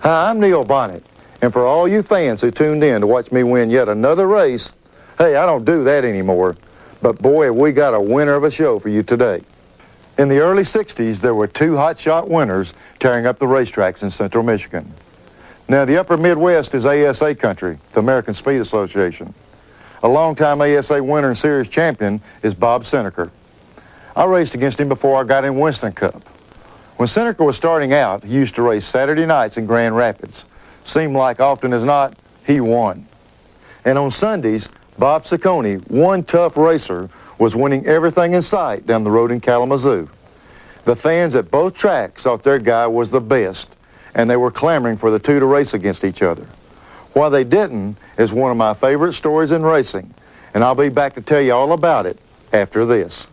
Hi, I'm Neil Bonnett, and for all you fans who tuned in to watch me win yet another race, hey, I don't do that anymore, but boy, have we got a winner of a show for you today. In the early 60s, there were two hotshot winners tearing up the racetracks in central Michigan. Now, the upper Midwest is ASA country, the American Speed Association. A longtime ASA winner and series champion is Bob Senneker. I raced against him before I got in Winston Cup. When Senneker was starting out, he used to race Saturday nights in Grand Rapids. Seemed like often as not, he won. And on Sundays, Bob Senneker, one tough racer, was winning everything in sight down the road in Kalamazoo. The fans at both tracks thought their guy was the best, and they were clamoring for the two to race against each other. Why they didn't is one of my favorite stories in racing, and I'll be back to tell you all about it after this.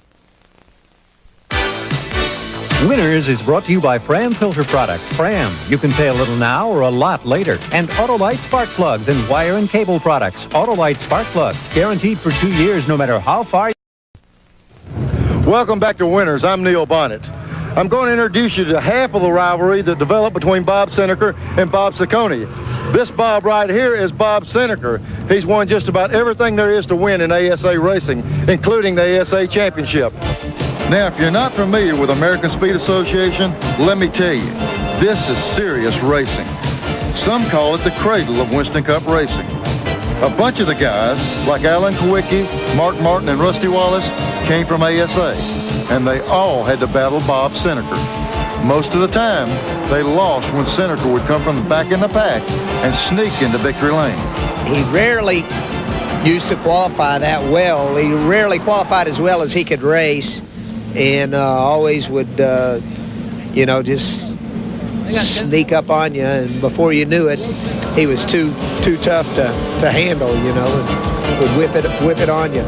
Winners is brought to you by Fram Filter Products. Fram, you can pay a little now or a lot later. And Autolite Spark Plugs and wire and cable products. Autolite Spark Plugs, guaranteed for 2 years no matter how far. Welcome back to Winners. I'm Neil Bonnett. I'm going to introduce you to half of the rivalry that developed between Bob Senneker and Bob Senneker. This Bob right here is Bob Senneker. He's won just about everything there is to win in ASA racing, including the ASA Championship. Now, if you're not familiar with American Speed Association, let me tell you, this is serious racing. Some call it the cradle of Winston Cup racing. A bunch of the guys, like Alan Kowicki, Mark Martin, and Rusty Wallace, came from ASA, and they all had to battle Bob Senneker. Most of the time, they lost when Senneker would come from the back in the pack and sneak into victory lane. He rarely used to qualify that well. He rarely qualified as well as he could race. And always would, just sneak up on you, and before you knew it, he was too tough to handle, and would whip it on you.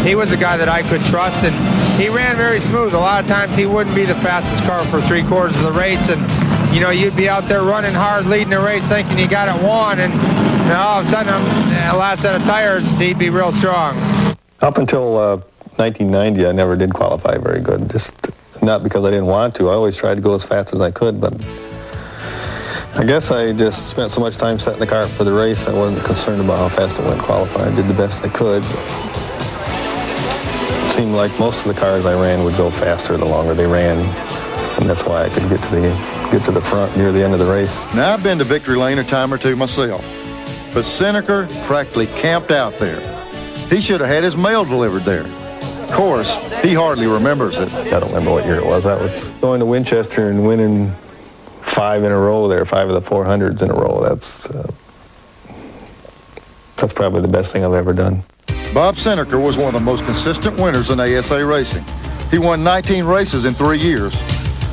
He was a guy that I could trust, and he ran very smooth. A lot of times he wouldn't be the fastest car for 3/4 of the race, and you'd be out there running hard, leading the race, thinking you got it won, and all of a sudden, the last set of tires, he'd be real strong. Up until 1990, I never did qualify very good. Just not because I didn't want to. I always tried to go as fast as I could, but I guess I just spent so much time setting the car up for the race, I wasn't concerned about how fast I went qualifying. I did the best I could. It seemed like most of the cars I ran would go faster the longer they ran, and that's why I could get to the front near the end of the race. Now, I've been to victory lane a time or two myself, but Senneker practically camped out there. He should have had his mail delivered there. Of course, he hardly remembers it. I don't remember what year it was. I was going to Winchester and winning 5 in a row there, 5 of the 400s in a row. That's probably the best thing I've ever done. Bob Senneker was one of the most consistent winners in ASA racing. He won 19 races in 3 years,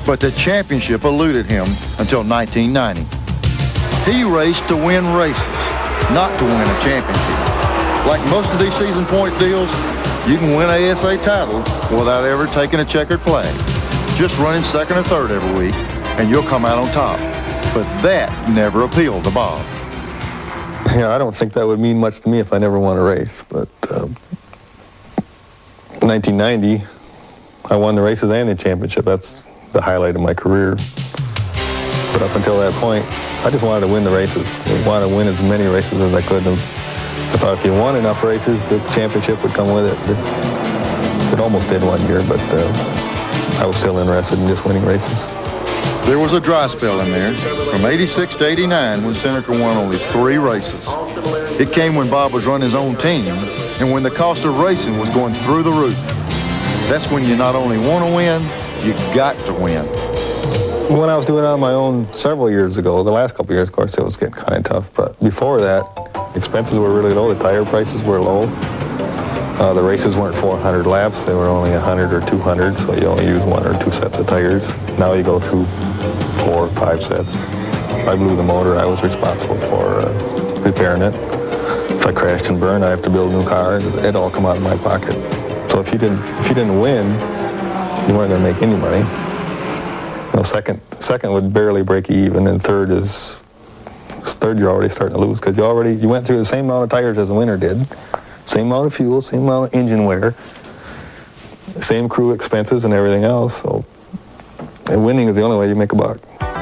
but the championship eluded him until 1990. He raced to win races, not to win a championship. Like most of these season point deals, you can win an ASA title without ever taking a checkered flag. Just running second or third every week, and you'll come out on top. But that never appealed to Bob. Yeah, I don't think that would mean much to me if I never won a race. But 1990, I won the races and the championship. That's the highlight of my career. But up until that point, I just wanted to win the races. I wanted to win as many races as I could. And I thought if you won enough races, the championship would come with it. It almost did one year, but I was still interested in just winning races. There was a dry spell in there from 86 to 89 when Senneker won only 3 races. It came when Bob was running his own team and when the cost of racing was going through the roof. That's when you not only want to win, you got to win. When I was doing it on my own several years ago, the last couple of years, of course, it was getting kind of tough. But before that, expenses were really low. The tire prices were low. The races weren't 400 laps. They were only 100 or 200, so you only use 1 or 2 sets of tires. Now you go through 4 or 5 sets. If I blew the motor, I was responsible for repairing it. If I crashed and burned, I have to build a new car. It'd all come out of my pocket. So if you didn't win, you weren't going to make any money. Second would barely break even, and third you're already starting to lose because you went through the same amount of tires as the winner did, same amount of fuel, same amount of engine wear, same crew expenses and everything else. So, and winning is the only way you make a buck.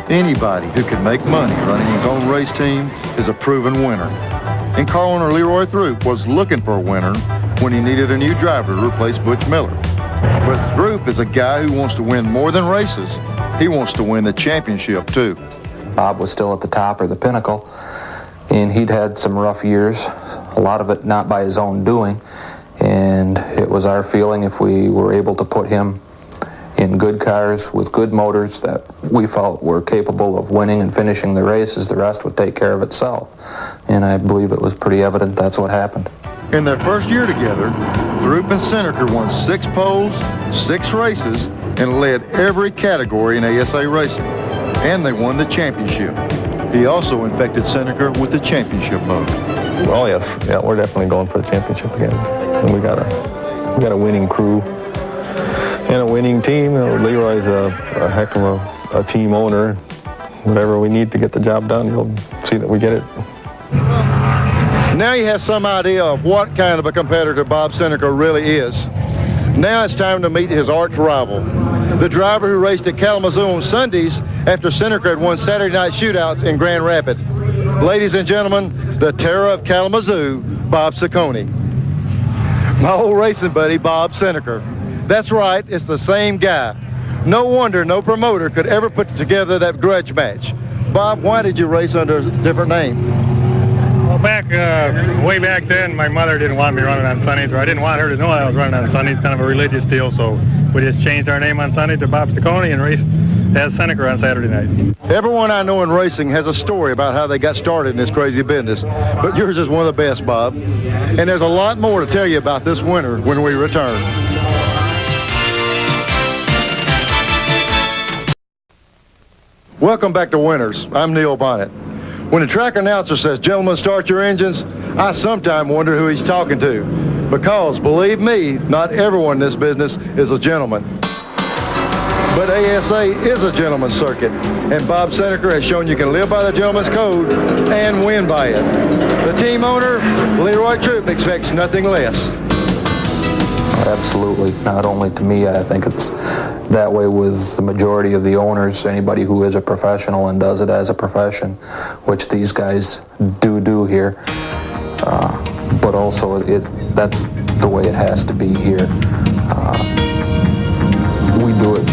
Anybody who can make money running his own race team is a proven winner. And car owner Leroy Throop was looking for a winner when he needed a new driver to replace Butch Miller. But Throop is a guy who wants to win more than races. He wants to win the championship too. Bob was still at the top or the pinnacle, and he'd had some rough years, a lot of it not by his own doing, and it was our feeling if we were able to put him in good cars with good motors that we felt were capable of winning and finishing the races, the rest would take care of itself. And I believe it was pretty evident that's what happened. In their first year together, Throop and Senneker won 6 poles, 6 races, and led every category in ASA racing. And they won the championship. He also infected Senneker with the championship bug. Oh yes, yeah, we're definitely going for the championship again. And we got a winning crew and a winning team. Leroy's a heck of a team owner. Whatever we need to get the job done, he'll see that we get it. Now you have some idea of what kind of a competitor Bob Senneker really is. Now it's time to meet his arch rival, the driver who raced at Kalamazoo on Sundays after Senneker had won Saturday night shootouts in Grand Rapids. Ladies and gentlemen, the terror of Kalamazoo, Bob Senneker. My old racing buddy, Bob Senneker. That's right, it's the same guy. No wonder no promoter could ever put together that grudge match. Bob, why did you race under a different name? Well, way back then, my mother didn't want me running on Sundays, or I didn't want her to know I was running on Sundays, kind of a religious deal, so we just changed our name on Sunday to Bob Senneker and raced as Senneker on Saturday nights. Everyone I know in racing has a story about how they got started in this crazy business, but yours is one of the best, Bob. And there's a lot more to tell you about this winter when we return. Welcome back to Winners. I'm Neil Bonnett. When the track announcer says, "Gentlemen, start your engines," I sometimes wonder who he's talking to. Because, believe me, not everyone in this business is a gentleman. But ASA is a gentleman's circuit, and Bob Senneker has shown you can live by the gentleman's code and win by it. The team owner, Leroy Throop, expects nothing less. Absolutely. Not only to me, I think it's that way with the majority of the owners, anybody who is a professional and does it as a profession, which these guys do here. But also, that's the way it has to be here. We do it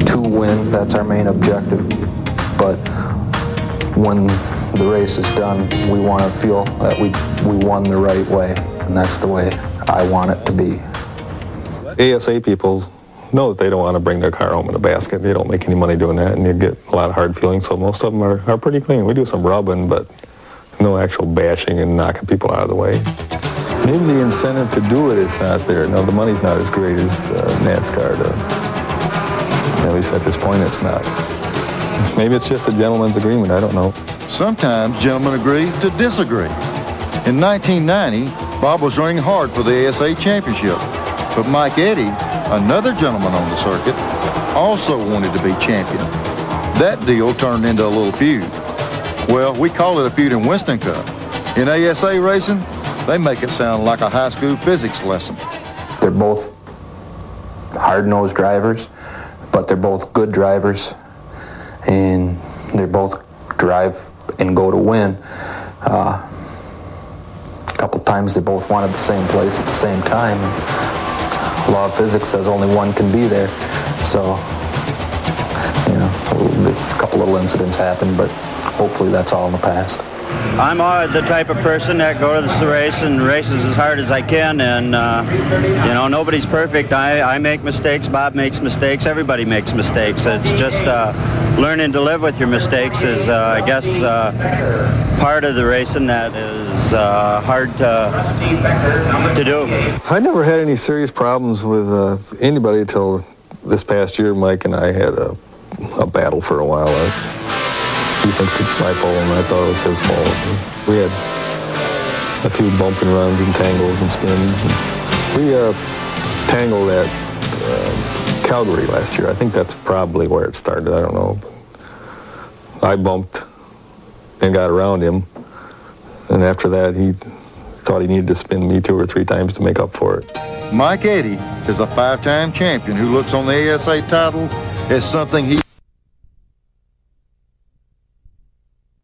to win. That's our main objective. But when the race is done, we want to feel that we won the right way. And that's the way I want it to be. ASA people know that they don't want to bring their car home in a basket. They don't make any money doing that, and you get a lot of hard feelings, so most of them are pretty clean. We do some rubbing, but no actual bashing and knocking people out of the way. Maybe the incentive to do it is not there. No, the money's not as great as NASCAR. At least at this point, it's not. Maybe it's just a gentleman's agreement. I don't know. Sometimes gentlemen agree to disagree. In 1990, Bob was running hard for the ASA championship. But Mike Eddy, another gentleman on the circuit, also wanted to be champion. That deal turned into a little feud. Well, we call it a feud in Winston Cup. In ASA racing, they make it sound like a high school physics lesson. They're both hard-nosed drivers, but they're both good drivers, and they both drive and go to win. A couple times they both wanted the same place at the same time. Law of physics says only one can be there, so a couple little incidents happened, but hopefully that's all in the past. I'm the type of person that go to the race and races as hard as I can, and nobody's perfect. I make mistakes, Bob makes mistakes, everybody makes mistakes. It's just learning to live with your mistakes is, I guess, part of the racing that is hard to do. I never had any serious problems with anybody until this past year. Mike and I had a battle for a while. He thinks it's my fault, and I thought it was his fault. We had a few bump and runs and tangles and spins. And we tangled at Calgary last year. I think that's probably where it started. I don't know. I bumped and got around him, and after that, he thought he needed to spin me 2 or 3 times to make up for it. Mike Eddy is a 5-time champion who looks on the ASA title as something he